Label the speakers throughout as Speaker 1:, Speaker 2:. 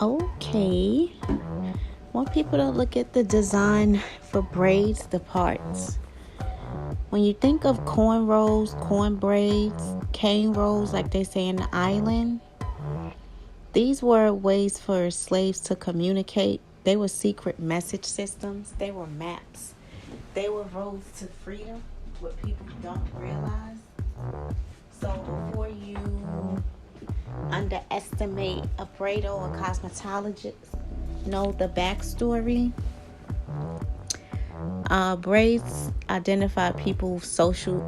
Speaker 1: Okay. Want people to look at the design for braids, the parts. When you think of cornrows, corn braids, Canerows, like they say in the island, these were ways for slaves to communicate. They were secret message systems. They were maps. They were roads to freedom, what people don't realize. So before you underestimate a braido or cosmetologist, know the backstory. Braids identify people's social,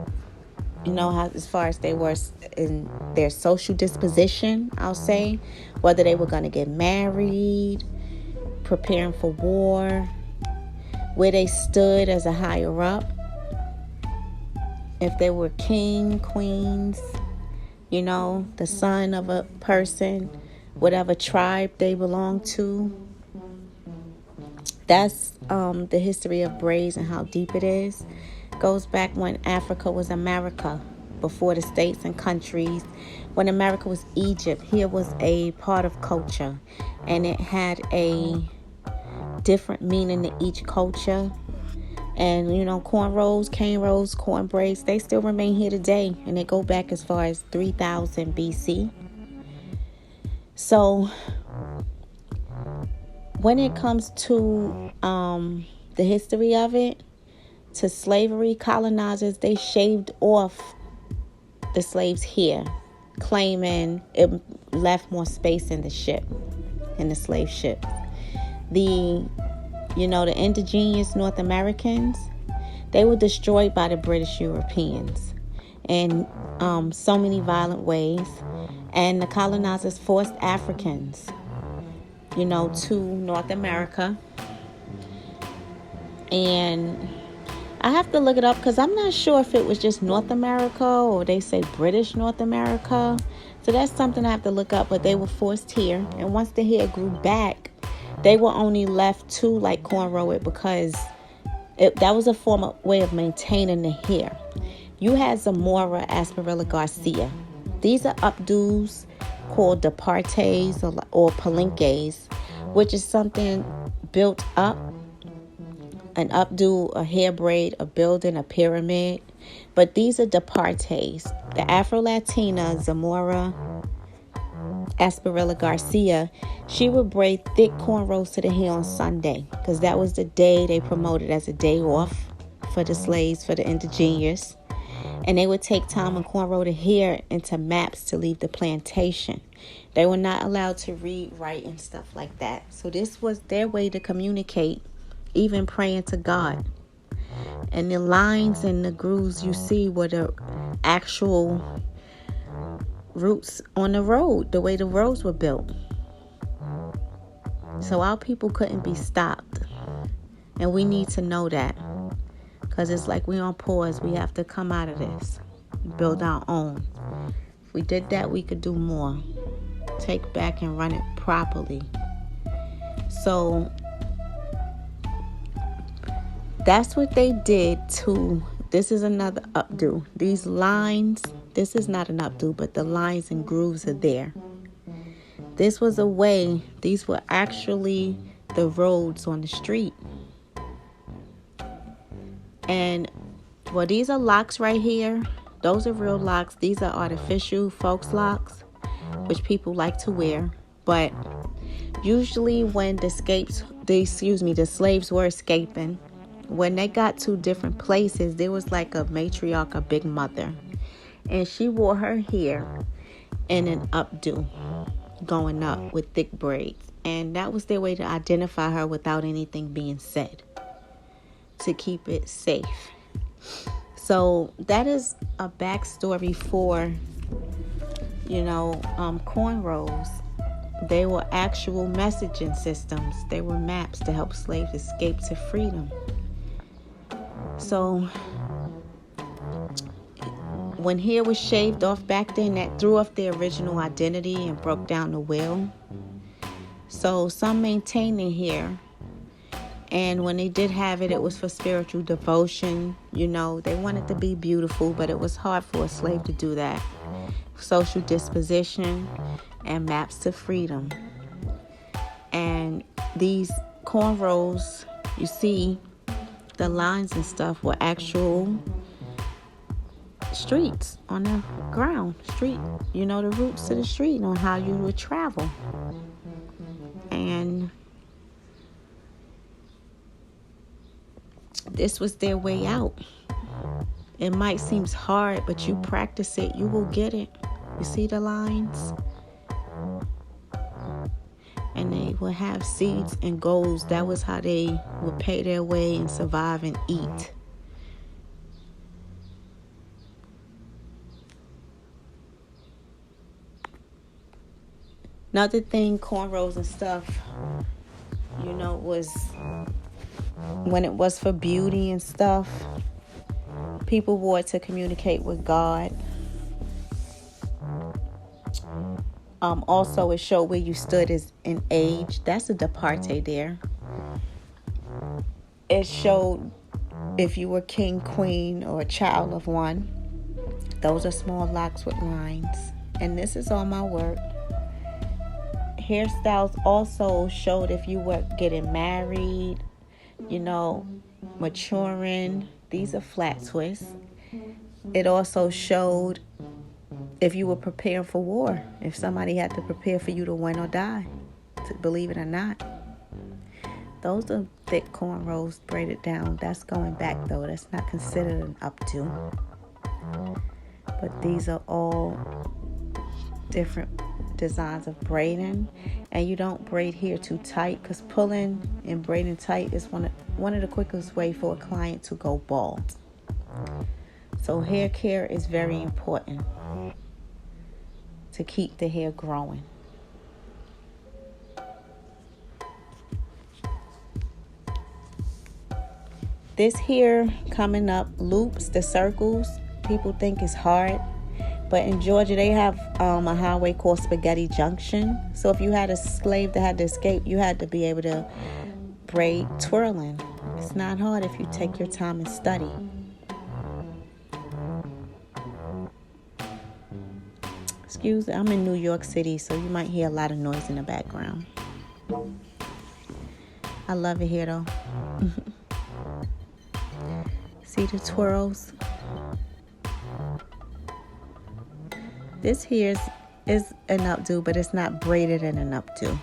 Speaker 1: how as far as they were in their social disposition, I'll say, whether they were going to get married, preparing for war, where they stood as a higher up, if they were king, queens, the son of a person, whatever tribe they belonged to. That's the history of braids and how deep it is. Goes back when Africa was America, before the states and countries. When America was Egypt, here was a part of culture, and it had a different meaning to each culture. And cornrows, Canerows, corn braids, they still remain here today, and they go back as far as 3000 BC. So when it comes to the history of it, to slavery, colonizers, they shaved off the slaves here, claiming it left more space in the ship, in the slave ship. The indigenous North Americans, they were destroyed by the British Europeans in so many violent ways. And the colonizers forced Africans, to North America. And I have to look it up because I'm not sure if it was just North America or they say British North America. So that's something I have to look up. But they were forced here. And once the hair grew back, they were only left to cornrow it because that was a way of maintaining the hair. You had Zamora, Asperilla Garcia. These are updos called departes or palenques, which is something built up. An updo, a hair braid, a building, a pyramid. But these are departes. The Afro-Latina, Zamora, Asperilla Garcia, she would braid thick cornrows to the hair on Sunday because that was the day they promoted as a day off for the slaves, for the indigenous. And they would take time and cornrow the hair into maps to leave the plantation. They were not allowed to read, write, and stuff like that. So this was their way to communicate, even praying to God. And the lines and the grooves you see were the actual routes on the road, the way the roads were built. So our people couldn't be stopped. And we need to know that. Because it's like we on pause. We have to come out of this. Build our own. If we did that, we could do more. Take back and run it properly. So that's what they did to, this is another updo. These lines, this is not an updo, but the lines and grooves are there. This was a way, these were actually the roads on the street. And, these are locks right here. Those are real locks. These are artificial folks locks, which people like to wear. But usually when the slaves were escaping, when they got to different places, there was like a matriarch, a big mother. And she wore her hair in an updo, going up with thick braids. And that was their way to identify her without anything being said, to keep it safe. So that is a backstory for, cornrows. They were actual messaging systems. They were maps to help slaves escape to freedom. So when hair was shaved off back then, that threw off their original identity and broke down the will. So some maintained their hair. And when they did have it, it was for spiritual devotion. They wanted to be beautiful, but it was hard for a slave to do that. Social disposition and maps to freedom. And these cornrows, you see the lines and stuff were actual streets on the ground. Street, the routes to the street on how you would travel. And this was their way out. It might seem hard, but you practice it, you will get it. You see the lines? And they would have seeds and goals. That was how they would pay their way and survive and eat. Another thing, cornrows and stuff, was when it was for beauty and stuff, people wore it to communicate with God. Also, it showed where you stood as in age. That's a departe there. It showed if you were king, queen, or a child of one. Those are small locks with lines. And this is all my work. Hairstyles also showed if you were getting married, maturing. These are flat twists. It also showed if you were preparing for war, if somebody had to prepare for you to win or die, believe it or not. Those are thick cornrows braided down. That's going back though. That's not considered an updo. But these are all different designs of braiding. And you don't braid here too tight, because pulling and braiding tight is one of the quickest way for a client to go bald. So hair care is very important to keep the hair growing. This here coming up, loops, the circles, people think is hard. But in Georgia, they have a highway called Spaghetti Junction. So if you had a slave that had to escape, you had to be able to braid twirling. It's not hard if you take your time and study. Excuse me, I'm in New York City, so you might hear a lot of noise in the background. I love it here, though. See the twirls? This here is an updo, but it's not braided in an updo.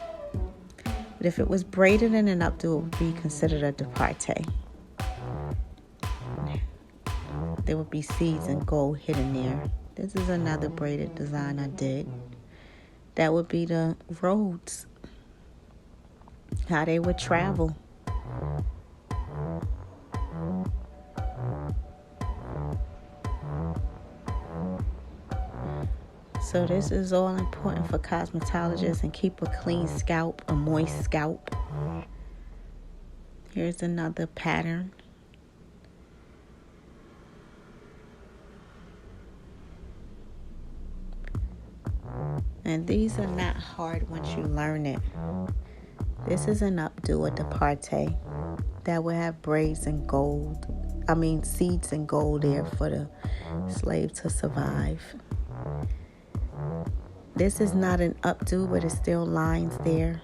Speaker 1: But if it was braided in an updo, it would be considered a departe. There would be seeds and gold hidden there. This is another braided design I did. That would be the roads, how they would travel. So this is all important for cosmetologists and keep a clean scalp, a moist scalp. Here's another pattern. And these are not hard once you learn it. This is an updo, a departe, that will have braids and gold. Seeds and gold there for the slave to survive. This is not an updo, but it's still lines there.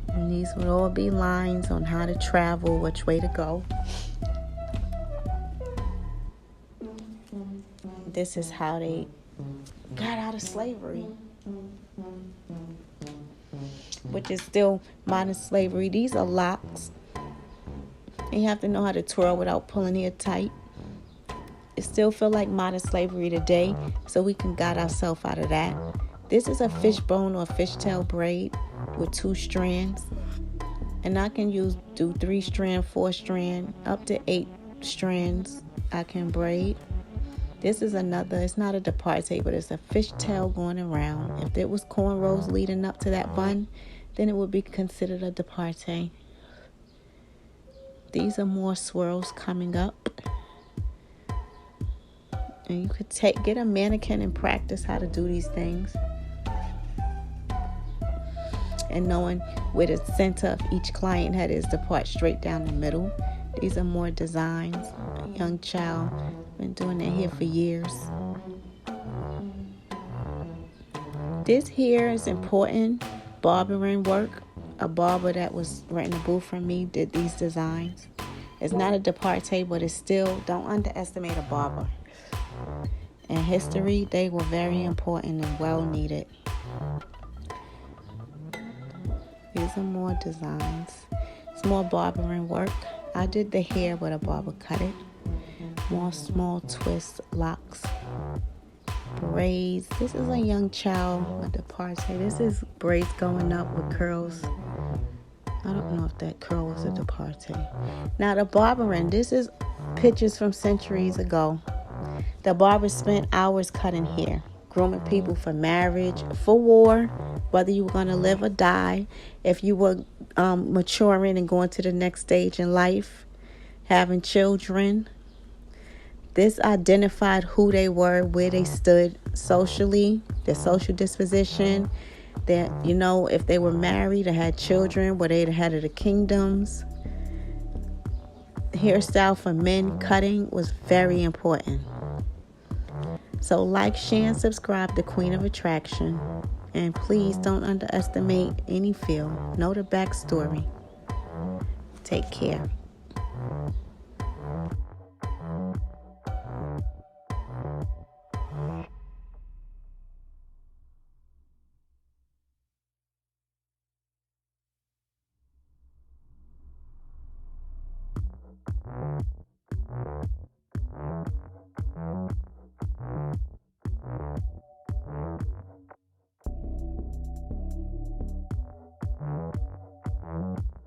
Speaker 1: And these would all be lines on how to travel, which way to go. This is how they got out of slavery, which is still modern slavery. These are locks. And you have to know how to twirl without pulling it tight. It still feel like modern slavery today, so we can guide ourselves out of that. This is a fishbone or fishtail braid with 2 strands. And I can do 3 strand, 4 strand, up to 8 strands I can braid. This is another, it's not a departe, but it's a fishtail going around. If it was cornrows leading up to that bun, then it would be considered a departe. These are more swirls coming up. And you could get a mannequin and practice how to do these things. And knowing where the center of each client head is to part straight down the middle. These are more designs. A young child. Been doing their hair for years. This here is important. Barbering work. A barber that was renting a booth from me did these designs. It's not a departé, but it's still, don't underestimate a barber. In history, they were very important and well needed. These are more designs. It's more barbering work. I did the hair, but a barber cut it. More small twists, locks, braids. This is a young child with the departé. This is braids going up with curls. I don't know if that curl was a departé. Now the barbering. This is pictures from centuries ago. The barber spent hours cutting hair, grooming people for marriage, for war, whether you were going to live or die, if you were maturing and going to the next stage in life, having children. This identified who they were, where they stood socially, their social disposition, that, you know, if they were married or had children, were they the head of the kingdoms. Hairstyle for men, cutting was very important. So like, share, and subscribe to Queen of Attraction. And please don't underestimate any field. Know the backstory. Take care.